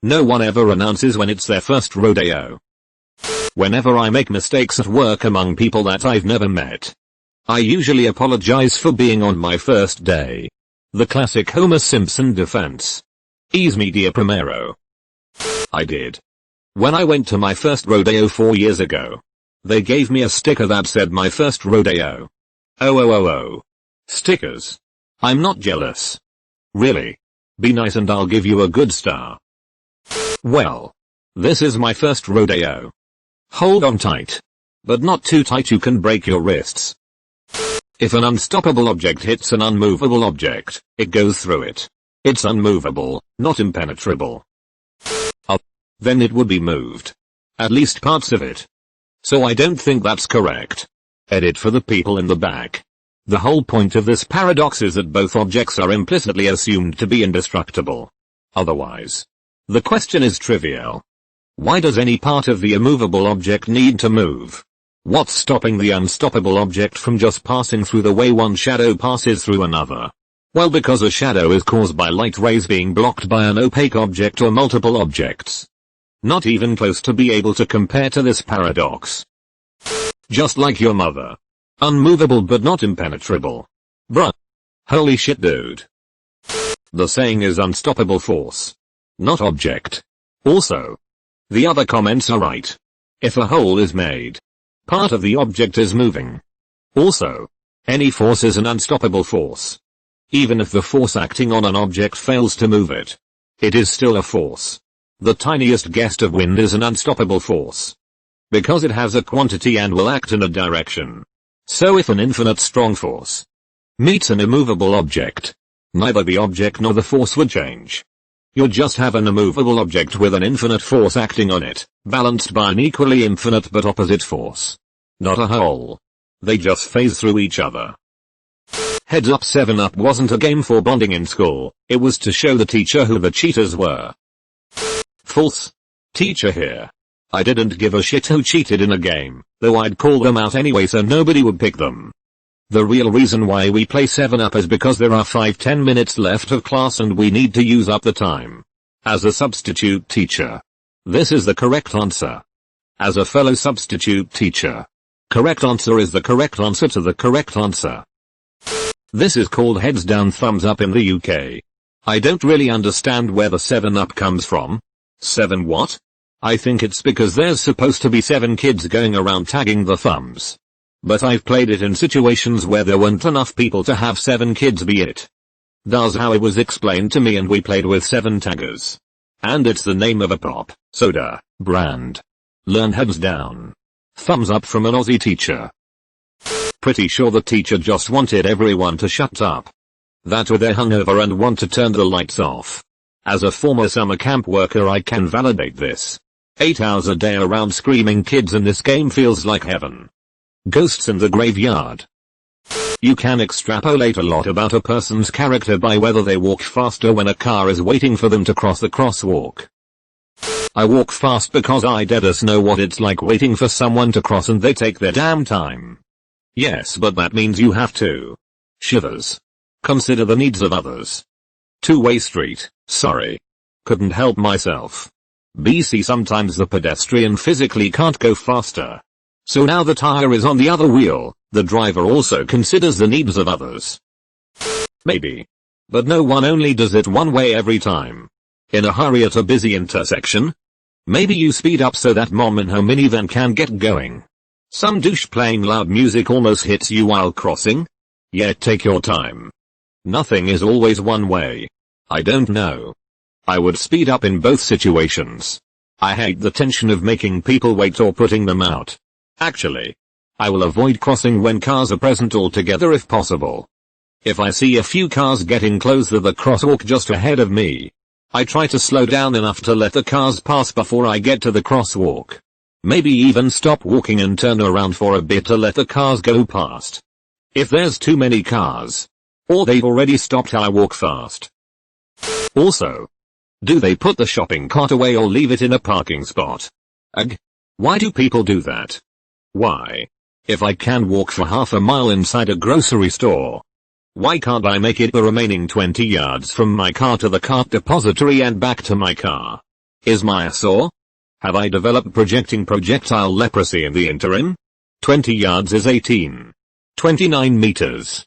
No one ever announces when it's their first rodeo. Whenever I make mistakes at work among people that I've never met, I usually apologize for being on my first day. The classic Homer Simpson defense. Ease me dear primero. I did. When I went to my first rodeo 4 years ago, they gave me a sticker that said my first rodeo. Oh. Stickers. I'm not jealous. Really. Be nice and I'll give you a good star. Well, this is my first rodeo. Hold on tight. But not too tight you can break your wrists. If an unstoppable object hits an unmovable object, it goes through it. It's unmovable, not impenetrable. Then it would be moved. At least parts of it. So I don't think that's correct. Edit for the people in the back. The whole point of this paradox is that both objects are implicitly assumed to be indestructible. Otherwise, the question is trivial. Why does any part of the immovable object need to move? What's stopping the unstoppable object from just passing through the way one shadow passes through another? Well, because a shadow is caused by light rays being blocked by an opaque object or multiple objects. Not even close to be able to compare to this paradox. Just like your mother. Unmovable but not impenetrable. Bruh. Holy shit dude. The saying is unstoppable force. Not object. Also, the other comments are right. If a hole is made, part of the object is moving. Also, any force is an unstoppable force. Even if the force acting on an object fails to move it, it is still a force. The tiniest gust of wind is an unstoppable force. Because it has a quantity and will act in a direction. So if an infinite strong force meets an immovable object, neither the object nor the force would change. You'll just have an immovable object with an infinite force acting on it, balanced by an equally infinite but opposite force. Not a hole. They just phase through each other. Heads up, 7-Up wasn't a game for bonding in school, it was to show the teacher who the cheaters were. False. Teacher here. I didn't give a shit who cheated in a game, though I'd call them out anyway so nobody would pick them. The real reason why we play 7-Up is because there are 5-10 minutes left of class and we need to use up the time. As a substitute teacher, this is the correct answer. As a fellow substitute teacher, correct answer is the correct answer to the correct answer. This is called heads down thumbs up in the UK. I don't really understand where the 7-Up comes from. 7 what? I think it's because there's supposed to be 7 kids going around tagging the thumbs. But I've played it in situations where there weren't enough people to have 7 kids be it. That's how it was explained to me and we played with 7 taggers. And it's the name of a pop soda brand. Learn heads down. Thumbs up from an Aussie teacher. Pretty sure the teacher just wanted everyone to shut up. That or they're hungover and want to turn the lights off. As a former summer camp worker I can validate this. 8 hours a day around screaming kids in this game feels like heaven. Ghosts in the graveyard. You can extrapolate a lot about a person's character by whether they walk faster when a car is waiting for them to cross the crosswalk. I walk fast because I deadass know what it's like waiting for someone to cross and they take their damn time. Yes, but that means you have to. Shivers. Consider the needs of others. Two-way street, sorry. Couldn't help myself. BC sometimes the pedestrian physically can't go faster. So now the tire is on the other wheel, the driver also considers the needs of others. Maybe. But no one only does it one way every time. In a hurry at a busy intersection? Maybe you speed up so that mom in her minivan can get going. Some douche playing loud music almost hits you while crossing? Yeah, take your time. Nothing is always one way. I don't know. I would speed up in both situations. I hate the tension of making people wait or putting them out. Actually, I will avoid crossing when cars are present altogether if possible. If I see a few cars getting close to the crosswalk just ahead of me, I try to slow down enough to let the cars pass before I get to the crosswalk. Maybe even stop walking and turn around for a bit to let the cars go past. If there's too many cars, or they've already stopped, I walk fast. Also, do they put the shopping cart away or leave it in a parking spot? Ugh. Why do people do that? Why? If I can walk for half a mile inside a grocery store, why can't I make it the remaining 20 yards from my car to the cart depository and back to my car? Is Maya sore? Have I developed projecting projectile leprosy in the interim? 20 yards is 18. 29 meters.